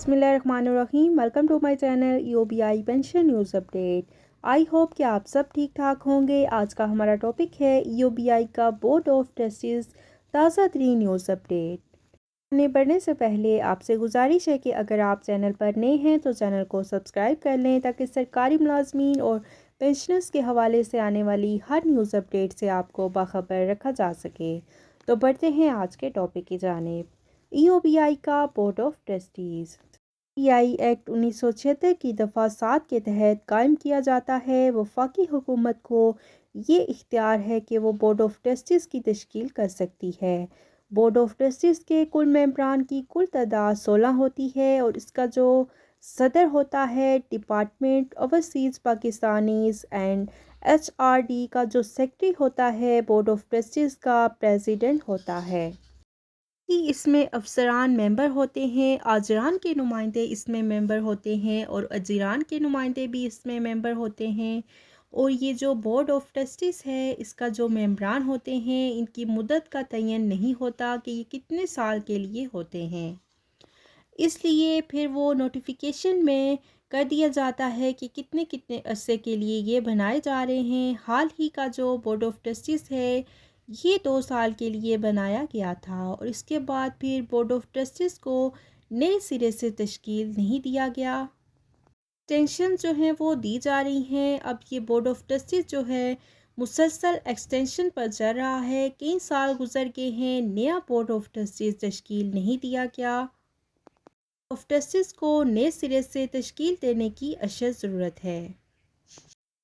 बिस्मिल्लाहिर्रहमानिर्रहीम। Welcome to my channel EOBI pension news update. I hope कि आप सब ठीक ठाक होंगे। आज का हमारा टॉपिक है ईओबीआई का बोर्ड ऑफ ट्रस्टीज ताज़ा तरीन न्यूज़ अपडेट। आगे बढ़ने से पहले आपसे गुजारिश है कि अगर आप चैनल पर नए हैं तो चैनल को सब्सक्राइब कर लें ताकि सरकारी मुलाजमीन और पेंशनर्स के हवाले से आने वाली हर न्यूज़ अपडेट से आपको बाखबर रखा जा सके। तो बढ़ते हैं आज के टॉपिक की जानिब। ईओबीआई का board of trustees EOBI act 1976 की दफ़ा 7 के तहत कायम किया जाता है। वफाकी हुकूमत को ये इख्तियार है कि वो बोर्ड ऑफ ट्रस्टीज़ की तश्कील कर सकती है। बोर्ड ऑफ ट्रस्टीज़ के कुल मेंबरान की कुल तादाद 16 होती है और इसका जो सदर होता है department overseas Pakistanis and HRD का जो सेक्रेटरी होता है बोर्ड ऑफ ट्रस्टीज़ का प्रेसिडेंट होता है। इसमें अफसरान मेंबर होते हैं, आजरान के नुमाइंदे इसमें मेंबर होते हैं और अजीरान के नुमाइंदे भी इसमें मेंबर होते हैं। और ये जो बोर्ड ऑफ ट्रस्टीज़ है इसका जो मेंबरान होते हैं इनकी मुद्दत का तयन नहीं होता कि ये कितने साल के लिए होते हैं, इसलिए फिर वो नोटिफिकेशन में कर दिया जाता है कि कितने कितने अरसे के लिए ये बनाए जा रहे हैं। हाल ही का जो बोर्ड ऑफ ट्रस्टीज़ है ये 2 साल के लिए बनाया गया था और इसके बाद फिर बोर्ड ऑफ ट्रस्टीज़ को नए सिरे से तश्कील नहीं दिया गया। एक्सटेंशन जो हैं वो दी जा रही हैं। अब ये बोर्ड ऑफ ट्रस्टीज़ जो है मुसलसल एक्सटेंशन पर चल रहा है। कई साल गुजर गए हैं, नया बोर्ड ऑफ ट्रस्टीज़ तश्कील नहीं दिया गया। ऑफ ट्रस्टीज़ को नए सिरे से तश्कील देने की अशद ज़रूरत है।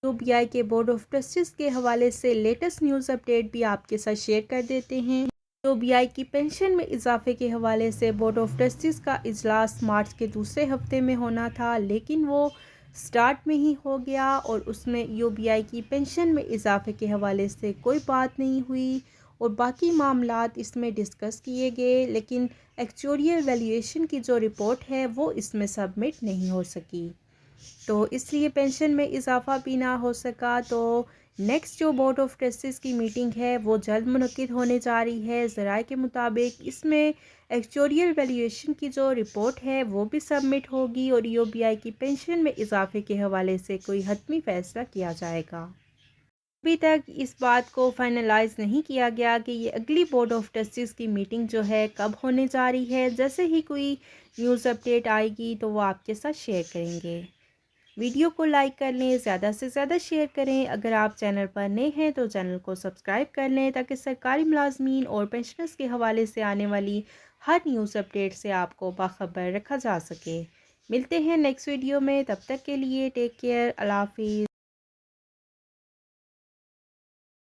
ईओबीआई के बोर्ड ऑफ ट्रस्टीज़ के हवाले से लेटेस्ट न्यूज़ अपडेट भी आपके साथ शेयर कर देते हैं। ईओबीआई की पेंशन में इजाफे के हवाले से बोर्ड ऑफ ट्रस्टीज़ का इजलास मार्च के दूसरे हफ्ते में होना था, लेकिन वो स्टार्ट में ही हो गया और उसमें ईओबीआई की पेंशन में इजाफे के हवाले से कोई बात नहीं हुई और बाकी मामलात इसमें डिस्कस किए गए, लेकिन एक्चुअरियल वैल्यूएशन की जो रिपोर्ट है वो इसमें सबमिट नहीं हो सकी, तो इसलिए पेंशन में इजाफा भी ना हो सका। तो नेक्स्ट जो बोर्ड ऑफ ट्रस्टीज़ की मीटिंग है वो जल्द मुनक्किद होने जा रही है। ज़राए के मुताबिक इसमें एक्चुअरियल वैल्यूएशन की जो रिपोर्ट है वो भी सबमिट होगी और ईओबीआई की पेंशन में इजाफे के हवाले से कोई हतमी फ़ैसला किया जाएगा। अभी तक इस बात को फाइनलाइज नहीं किया गया कि ये अगली बोर्ड ऑफ ट्रस्टीज़ की मीटिंग जो है कब होने जा रही है। जैसे ही कोई न्यूज़ अपडेट आएगी तो वो आपके साथ शेयर करेंगे। वीडियो को लाइक कर लें, ज़्यादा से ज़्यादा शेयर करें। अगर आप चैनल पर नए हैं तो चैनल को सब्सक्राइब कर लें ताकि सरकारी मुलाजमीन और पेंशनर्स के हवाले से आने वाली हर न्यूज़ अपडेट से आपको बाखबर रखा जा सके। मिलते हैं नेक्स्ट वीडियो में, तब तक के लिए टेक केयर, अल्लाह हाफिज़।